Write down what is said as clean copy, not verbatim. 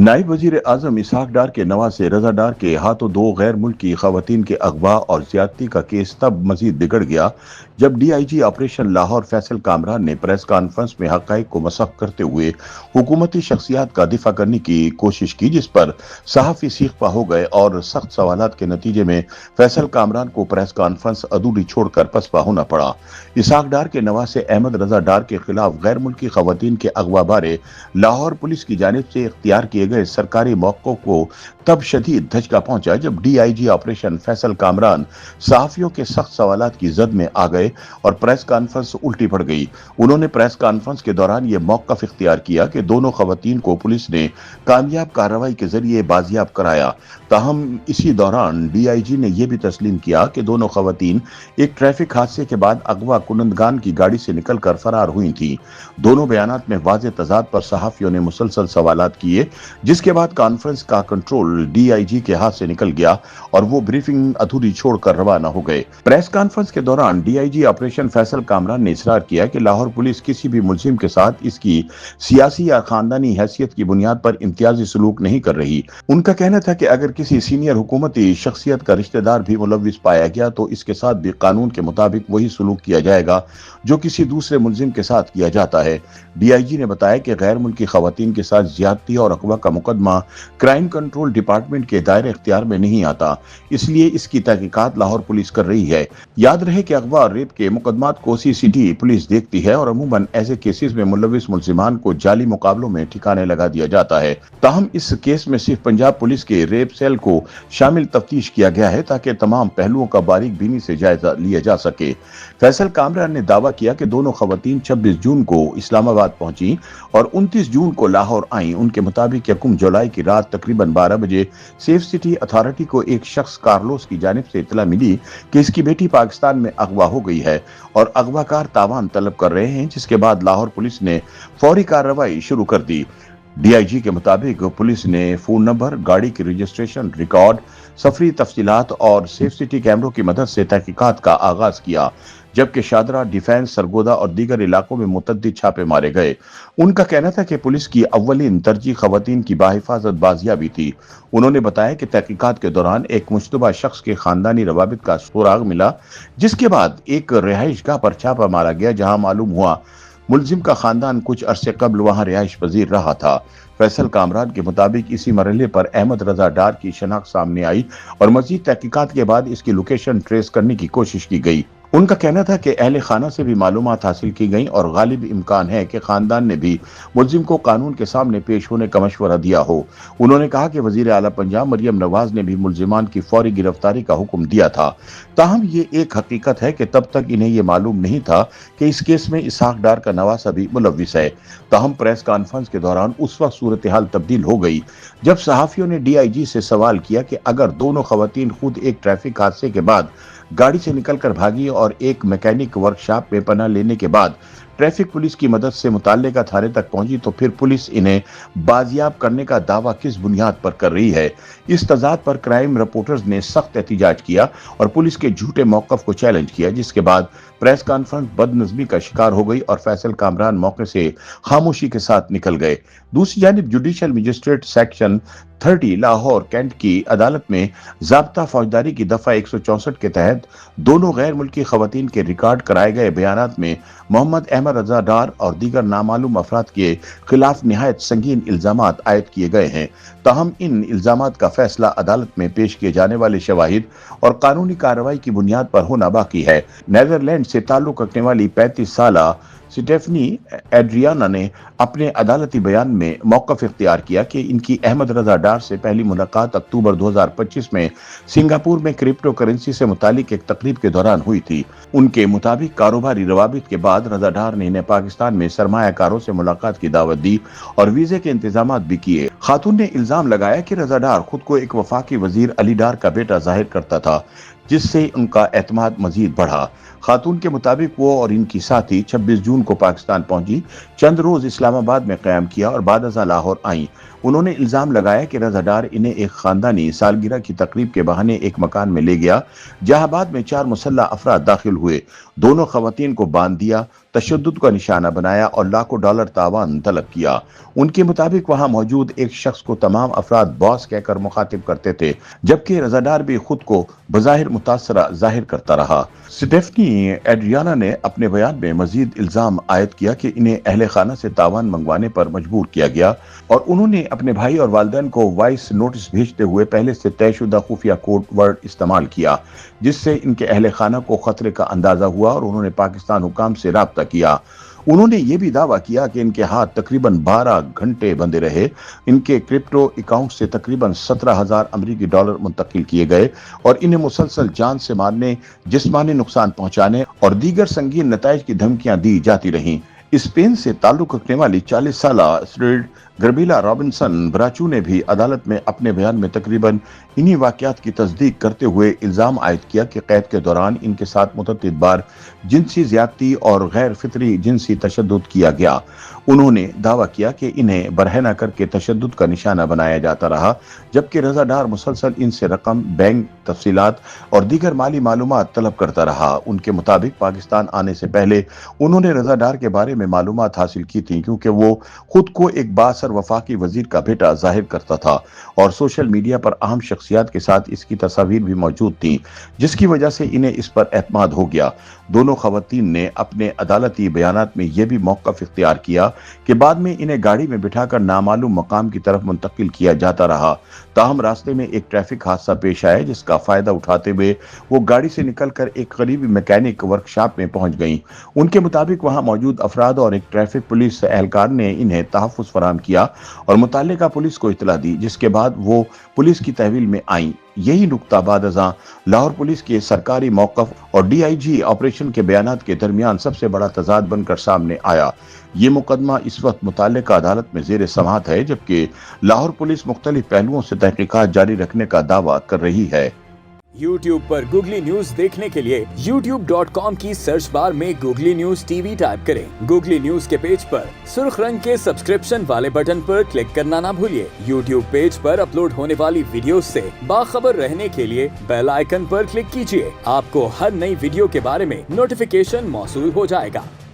नायब वजीर आजम इसहाक डार के नवासे से रजा डार के हाथों दो गैर मुल्की खवातीन के अगवा और ज्यादती का केस तब मजीद बिगड़ गया जब डीआईजी ऑपरेशन लाहौर फैसल कामरान ने प्रेस कॉन्फ्रेंस में हकाइक को मसख करते हुए हुकूमती शख्सियात का दिफा करने की कोशिश की, जिस पर सहाफी सीखपा हो गए और सख्त सवालात के नतीजे में फैसल कामरान को प्रेस कॉन्फ्रेंस अधूरी छोड़कर पसपा होना पड़ा। इसहाक डार के नवासे अहमद रजा डार के खिलाफ गैर मुल्की खवातीन के अगवा बारे लाहौर पुलिस की जानिब से इख्तियार किए गए सरकारी मौक़ों को तब शदीद धचका पहुंचा जब डीआईजी ऑपरेशन फैसल कामरान सहाफियों के सख्त सवालात की जद में आ गए और प्रेस कॉन्फ्रेंस उल्टी पड़ गई। उन्होंने प्रेस कॉन्फ्रेंस के दौरान यह मौक़िफ़ इख्तियार किया कि दोनों खवातीन को पुलिस ने कामयाब कार्रवाई के जरिए बाजियाब कराया। ताहम इसी दौरान डीआईजी ने यह भी तस्लीम किया कि दोनों खवातीन एक ट्रैफिक हादसे के बाद अगवा कुनंदगान की गाड़ी से निकलकर फरार हुई थी। दोनों बयानात में वाज़ेह तज़ाद पर सहाफियों ने मुसलसल सवालात किए, जिसके बाद कॉन्फ्रेंस का कंट्रोल डीआईजी के हाथ से निकल गया और वो ब्रीफिंग अधूरी छोड़कर रवाना हो गए। प्रेस कॉन्फ्रेंस के दौरान डीआईजी ऑपरेशन फैसल कामरान ने इसरार किया कि लाहौर पुलिस किसी भी मुल्जिम के साथ इसकी सियासी या खानदानी हैसियत की बुनियाद पर इम्तियाजी सलूक नहीं कर रही। उनका कहना था कि अगर किसी सीनियर हुकूमती शख्सियत का रिश्तेदार भी मुलविस पाया गया तो इसके साथ भी कानून के मुताबिक वही सलूक किया जाएगा जो किसी दूसरे मुल्जिम के साथ किया जाता है। डीआईजी ने बताया कि गैर मुल्की खवातीन के साथ ज्यादती और अगवा का मुकदमा क्राइम कंट्रोल डिपार्टमेंट के दायरे इख्तियार में नहीं आता, इसलिए इसकी तहकीकात लाहौर पुलिस कर रही है। याद रहे कि अगवा और रेप के मुकदमात को सीसीडी पुलिस देखती है और अमूमन ऐसे केसेस में मुलविस मुल्जिमान को जाली मुकाबलों में ठिकाने लगा दिया जाता है। ताहम इस केस में सिर्फ पंजाब पुलिस के रेप सेल को शामिल तफ्तीश किया गया है ताकि तमाम पहलुओं का बारीक बीनी से जायजा लिया जा सके। फैसल कामरान ने दावा किया कि दोनों खवातीन 26 जून को इस्लामाबाद पहुंची और 29 जून को लाहौर आई। उनके मुताबिक 1 जुलाई की रात तकरीबन 12 बजे सेफ सिटी अथॉरिटी को एक शख्स कार्लोस की जानिब से इतला मिली कि इसकी बेटी पाकिस्तान में अगवा हो गई है और अगवाकार तावान तलब कर रहे हैं, जिसके बाद लाहौर पुलिस ने फौरी कार्रवाई शुरू कर दी। डीआईजी के मुताबिक पुलिस ने फोन नंबर, गाड़ी की रजिस्ट्रेशन रिकॉर्ड, सफरी तफसीलात और सेफ सिटी कैमरों की मदद से तहकीकात का आगाज किया, जबकि शादरा, डिफेंस, सरगोदा और दीगर इलाकों में मुतद्दिद छापे मारे गए। उनका कहना था कि पुलिस की अव्वलीन तरजीह खवातीन की बाहिफाजत बाजियाबी थी। उन्होंने बताया कि तहकीकात के दौरान एक मुश्तबा शख्स के खानदानी रवाबित का सुराग मिला, जिसके बाद एक रिहाइशगाह पर छापा मारा गया जहां मालूम हुआ मुल्जिम का खानदान कुछ अरसे कबल वहां रिहाइश पजीर रहा था। फैसल कामरान के मुताबिक इसी मरहले पर अहमद रजा डार की शनाख्त सामने आई और मजीद तहकीकात के बाद इसकी लोकेशन ट्रेस करने की कोशिश की गई। उनका कहना था कि अहले खाना से भी मालूमात हासिल की गई और गालिब इम्कान है कि खानदान ने भी मुल्जिम को कानून के सामने पेश होने का मशवरा दिया हो। उन्होंने कहा कि वजीर आला पंजाब मरियम नवाज ने भी मुल्जिमान की फौरी गिरफ्तारी का हुक्म दिया था। ताहम ये एक हकीकत है कि तब तक इन्हें यह मालूम नहीं था कि इस केस में इसहाक डार का नवासा भी मुलविस है। ताहम प्रेस कॉन्फ्रेंस के दौरान उस वक्त सूरत हाल तब्दील हो गई जब सहाफियों ने डीआईजी से सवाल किया कि अगर दोनों खवातीन खुद एक ट्रैफिक हादसे के बाद गाड़ी से निकलकर भागी और एक मैकेनिक वर्कशॉप में पनाह लेने के बाद ट्रैफिक पुलिस की मदद से मुताल्लिका थाने तक पहुंची तो फिर पुलिस इन्हें बाजियाब करने का दावा किस बुनियाद पर कर रही है। इस तजाद पर क्राइम रिपोर्टर्स ने सख्त एहतिजाज किया और पुलिस के झूठे मौक़िफ़ को चैलेंज किया, जिसके बाद प्रेस कॉन्फ्रेंस बदनज़मी का शिकार हो गई और फैसल कामरान मौके से खामोशी के साथ निकल गए। दूसरी जानिब judicial magistrate section 30 Lahore cantt की अदालत में ज़ाब्ता फौजदारी की दफ़ा 164 के तहत दोनों गैर मुल्की खवातीन के रिकॉर्ड कराए गए बयानात में मोहम्मद अहमद रजा डार और दीगर नामालूम अफराद के खिलाफ निहायत संगीन इल्जामात आयद किए गए हैं। ताहम इन इल्जामात का फैसला अदालत में पेश किए जाने वाले शवाहिद और कानूनी कार्रवाई की बुनियाद पर होना बाकी है। नीदरलैंड से ताल्लुक रखने वाली 35 साला स्टेफनी एड्रियाना ने अपने अदालती बयान में मौक़िफ़ इख्तियार किया कि इनकी अहमद रजा डार से पहली मुलाकात अक्टूबर 2025 में सिंगापुर में क्रिप्टो करेंसी से मुतालिक एक तकरीब के दौरान हुई थी। उनके मुताबिक कारोबारी रवाबित के बाद रजा डार ने इन्हें पाकिस्तान में सरमायाकारों से मुलाकात की दावत दी और वीजे के इंतजामात भी किए। खातून ने इल्जाम लगाया कि रजा डार खुद को एक वफाकी वजीर अली डार का बेटा जाहिर करता था। جس سے ان کا اعتماد مزید بڑھا۔ خاتون کے مطابق وہ اور ان کی ساتھی 26 جون کو پاکستان پہنچی، چند روز اسلام آباد میں قیام کیا اور بعد ازاں لاہور آئیں۔ انہوں نے الزام لگایا کہ رضا ڈار انہیں ایک خاندانی سالگرہ کی تقریب کے بہانے ایک مکان میں لے گیا، جہاں بعد میں 4 مسلح افراد داخل ہوئے، دونوں خواتین کو باندھ دیا، تشدد کا نشانہ بنایا اور لاکھوں ڈالر تاوان طلب کیا۔ ان کے مطابق وہاں موجود ایک شخص کو تمام افراد باس کہہ کر مخاطب کرتے تھے، جبکہ رضا ڈار بھی خود کو بظاہر متاثرہ ظاہر کرتا رہا۔ سٹیفنی ایڈریانا نے اپنے بیان میں مزید الزام عائد کیا کہ انہیں اہل خانہ سے تاوان منگوانے پر مجبور کیا گیا اور انہوں نے اپنے بھائی اور والدین کو وائس نوٹس بھیجتے ہوئے پہلے سے طے شدہ خفیہ کوڈ ورڈ استعمال کیا، جس سے ان کے اہل خانہ کو خطرے کا اندازہ ہوا اور انہوں نے پاکستان حکام سے رابطہ کیا۔ انہوں نے یہ بھی دعویٰ کیا کہ ان کے ہاتھ تقریباً 12 گھنٹے بندے رہے، ان کے کرپٹو اکاؤنٹ سے تقریباً 17,000 امریکی ڈالر منتقل کیے گئے اور انہیں مسلسل جان سے مارنے، جسمانی نقصان پہنچانے اور دیگر سنگین نتائج کی دھمکیاں دی جاتی رہیں۔ اسپین سے تعلق رکھنے والی 40 سالہ اسٹریڈ گربیلا رابنسن براچو نے بھی عدالت میں اپنے بیان میں تقریباً انہی واقعات کی تصدیق کرتے ہوئے الزام عائد کیا کہ قید کے دوران ان کے ساتھ متعدد بار جنسی زیادتی اور غیر فطری جنسی تشدد کیا گیا۔ انہوں نے دعویٰ کیا کہ انہیں برہنہ کر کے تشدد کا نشانہ بنایا جاتا رہا، جبکہ رضا ڈار مسلسل ان سے رقم، بینک تفصیلات اور دیگر مالی معلومات طلب کرتا رہا۔ ان کے مطابق پاکستان آنے سے پہلے انہوں نے رضا ڈار کے بارے میں معلومات حاصل کی تھی، کیونکہ وہ خود کو ایک بااثر وفاقی وزیر کا بیٹا ظاہر کرتا تھا اور سوشل میڈیا پر اہم شخصیات کے ساتھ اس کی تصاویر بھی موجود تھیں، جس کی وجہ سے انہیں اس پر اعتماد ہو گیا۔ دونوں خواتین نے اپنے عدالتی بیانات میں یہ بھی موقف اختیار کیا کہ بعد میں انہیں گاڑی میں بٹھا کر نامعلوم مقام کی طرف منتقل کیا جاتا رہا، تاہم راستے میں ایک ٹریفک حادثہ پیش آیا جس کا فائدہ اٹھاتے ہوئے وہ گاڑی سے نکل کر ایک قریبی میکینک ورکشاپ میں پہنچ گئیں۔ ان کے مطابق وہاں موجود افراد اور ایک ٹریفک پولیس اہلکار نے انہیں تحفظ فراہم کیا اور متعلقہ پولیس کو اطلاع دی، جس کے بعد وہ پولیس کی تحویل میں آئیں۔ یہی نقطہ بعد ازاں لاہور پولیس کے سرکاری موقف اور ڈی آئی جی آپریشن کے بیانات کے درمیان سب سے بڑا تضاد بن کر سامنے آیا۔ یہ مقدمہ اس وقت متعلقہ عدالت میں زیر سماعت ہے، جبکہ لاہور پولیس مختلف پہلوؤں سے تحقیقات جاری رکھنے کا دعویٰ کر رہی ہے۔ YouTube پر گوگلی نیوز دیکھنے کے لیے youtube.com کی سرچ بار میں googly news T V type کریں۔ گوگلی نیوز کے پیج پر سرخ رنگ کے سبسکرپشن والے بٹن پر کلک کرنا نہ بھولیے۔ YouTube پیج پر اپلوڈ ہونے والی ویڈیوز سے باخبر رہنے کے لیے بیل آئیکن پر کلک کیجیے۔ آپ کو ہر نئی ویڈیو کے بارے میں نوٹیفیکیشن موصول ہو جائے گا۔